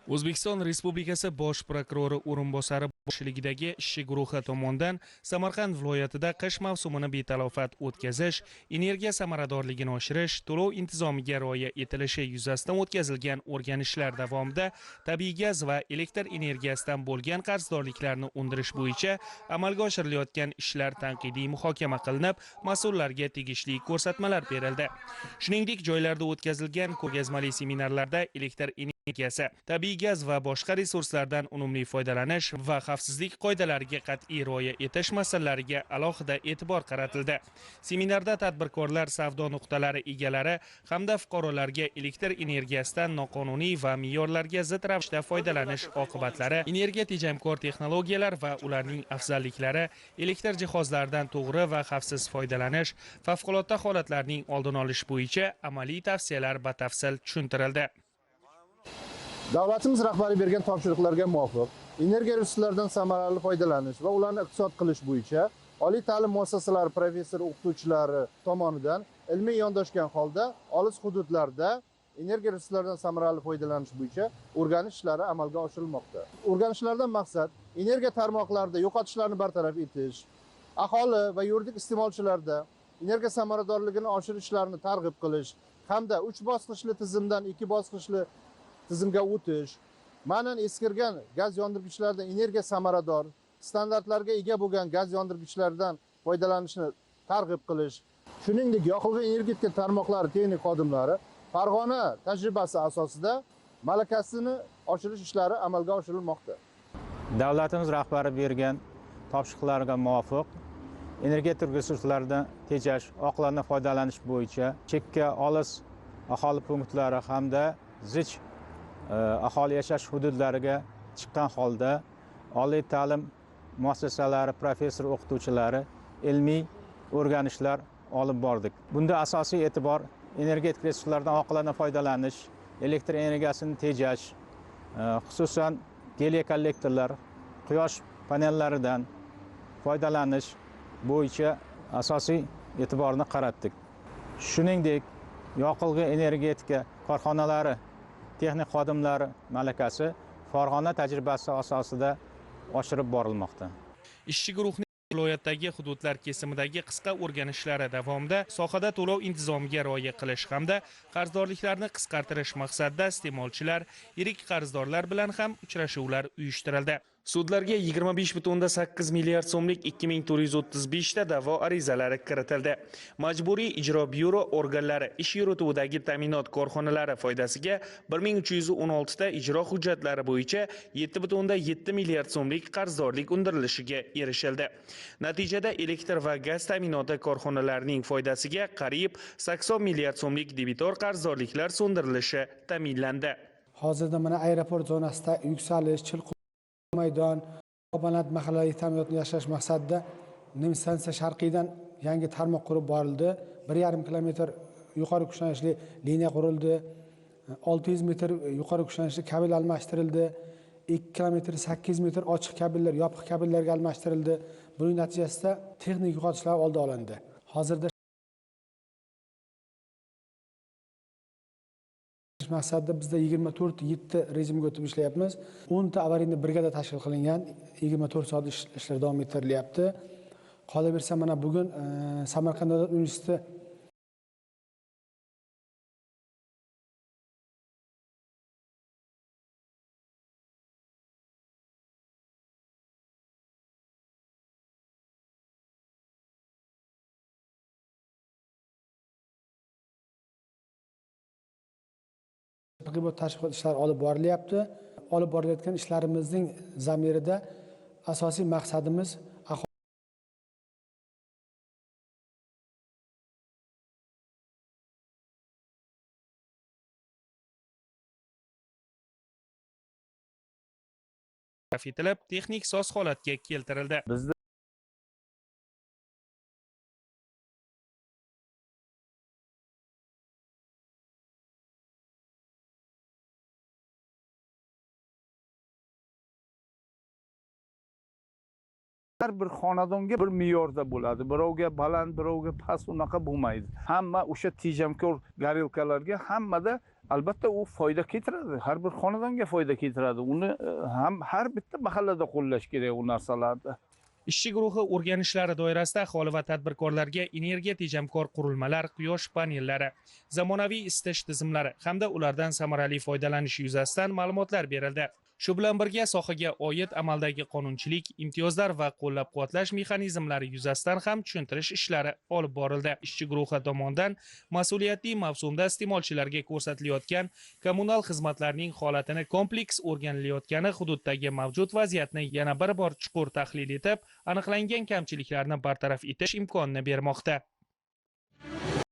O'zbekiston Respublikasi Bosh prokurori o'rinbosari boshchiligidagi ishchi guruhi tomonidan Samarqand viloyatida qish mavsumini betalofat o'tkazish, energiya samaradorligini oshirish, to'lov intizomiga rioya etilishi yuzasidan o'tkazilgan o'rganishlar davomida tabiiy gaz va elektr energiyasidan bo'lgan qarzdorliklarni undirish bo'yicha amalga oshirilayotgan ishlar tanqidiy muhokama qilinib, mas'ullarga tegishli ko'rsatmalar berildi. Shuningdek, joylarda o'tkazilgan ko'rgazmali seminarlarda elektr energiyasi, tabiiy gaz va boshqa resurslardan unumli foydalanish va xavfsizlik qoidalariga qat'iy rioya etish masalalariga alohida e'tibor qaratildi. Seminarda tadbirkorlar, savdo nuqtalari egalari hamda fuqarolarga elektr energiyasidan noqonuniy va me'yorlarga zid ravishda foydalanish oqibatlari, energiya tejamkor texnologiyalar va ularning afzalliklari, elektr jihozlaridan to'g'ri va xavfsiz foydalanish, favqulodda holatlarning oldini olish bo'yicha amaliy tavsiyalar batafsil tushuntirildi. Davlatimiz rahbari bergan topshiriqlarga muvofiq energiya resurslaridan samarali foydalanish va ularni iqtisod qilish bo'yicha oliy ta'lim muassasalari professor o'qituvchilari tomonidan ilmiy yondashgan holda olis hududlarda energiya resurslaridan samarali foydalanish bo'yicha o'rganish ishlari amalga oshirilmoqda. O'rganishlardan maqsad energiya tarmoqlarida yo'qotishlarni bartaraf etish, aholi va yuridik iste'molchilarda energiya samaradorligini oshirish ishlarini targ'ib qilish hamda 3 bosqichli tizimdan 2 bosqichli tizimga o'tish, ma'nan eskirgan gaz yondirgichlardan energiya samarador, standartlarga ega bo'lgan gaz yondirgichlardan foydalanishni targ'ib qilish, shuningdek yoqilg'i energetika tarmoqlari texnik xodimlari Farg'ona tajribasi asosida malakasini oshirish ishlari amalga oshirilmoqda. Davlatimiz rahbari bergan topshiriqlarga muvofiq energetik resurslardan tejash, oqilona foydalanish bo'yicha chekka olis aholi punktlari hamda zich aholi yashash hududlariga chiqqan holda oliy ta'lim muassasalari professor o'qituvchilari ilmiy o'rganishlar olib bordik. Bunda asosiy e'tibor energetik resurslardan oqilona foydalanish, elektr energiyasini tejash, xususan geliy kollektorlar, quyosh panellaridan foydalanish bo'yicha asosiy e'tiborni qaratdik. Shuningdek, yoqilg'i energetika korxonalari texnik xodimlari malakasi Farg'ona tajribasi asosida oshirib borilmoqda. Ishchi guruhning viloyatdagi hududlar kesimidagi qisqa o'rganishlari davomida sohada to'lov intizomiga rioya qilish hamda qarzdorliklarni qisqartirish maqsadida iste'molchilar, yirik qarzdorlar bilan ham uchrashuvlar uyushtirildi. Sudlarga 25,8 milliard so'mlik 2435 ta da'vo arizalari kiritildi. Majburiy ijro byuro organlari ish yurituvidagi ta'minot korxonalari foydasiga 1316 ta ijro hujjatlari bo'yicha 7,7 milliard so'mlik qarzdorlik undirilishiga erishildi. Natijada elektr va gaz ta'minoti korxonalarining foydasiga qariyb 80 milliard so'mlik debitor qarzdorliklar so'ndirilishi ta'minlandi. Hozirda mana aeroport zonasida yuksalish, maydon, Obanat mahallaviy ta'minotni yashash maqsadida Nimstansiya sharqiydan yangi tarmoq qurib borildi. 1,5 kilometr yuqori kuchlanishli liniya qurildi. 600 metr yuqori kuchlanishli kabel almashtirildi. 2 kilometr 8 metr ochiq kabellar yopiq kabellarga almashtirildi. Buning natijasida texnik yo'qotishlar oldi olindi. Hozirda maqsadda bizda 24/7 rejimga o'tib ishlayapmiz. 10 ta avariyni brigada tashkil qilingan, 24 soat ishlar davom ettirilyapti. Qolaversa mana bugun Samarqand davlat universiteti targ'ibot tashviqot ishlari olib borilyapti. Olib borilayotgan ishlarimizning zamirida asosiy maqsadimiz etilib, texnik soz holatga keltirildi. Har bir xonadonga bir me'yorda bo'ladi. Birovga baland, birovga past unaqa bo'lmaydi. Hamma o'sha tejamkor garelkalarga hammada albatta u foyda keltiradi, har bir xonadonga foyda keltiradi. Uni ham har bitta mahallada qo'llash kerak u narsalarni. Ishchi guruhi o'rganishlari doirasida aholi va tadbirkorlarga energiya tejamkor qurilmalar, quyosh panellari, zamonaviy isitish tizimlari hamda ulardan samarali foydalanish yuzasidan ma'lumotlar berildi. Shu bilan birga sohaga oid amaldagi qonunchilik, imtiyozlar va qo'llab-quvvatlash mexanizmlari yuzasidan ham tushuntirish ishlari olib borildi. Ishchi guruhi tomonidan mas'uliyatli mavsumda iste'molchilarga ko'rsatilayotgan kommunal xizmatlarning holatini kompleks o'rganilayotgani, hududdagi mavjud vaziyatni yana bir bor chuqur tahlil etib, aniqlangan kamchiliklarni bartaraf etish imkonini bermoqda.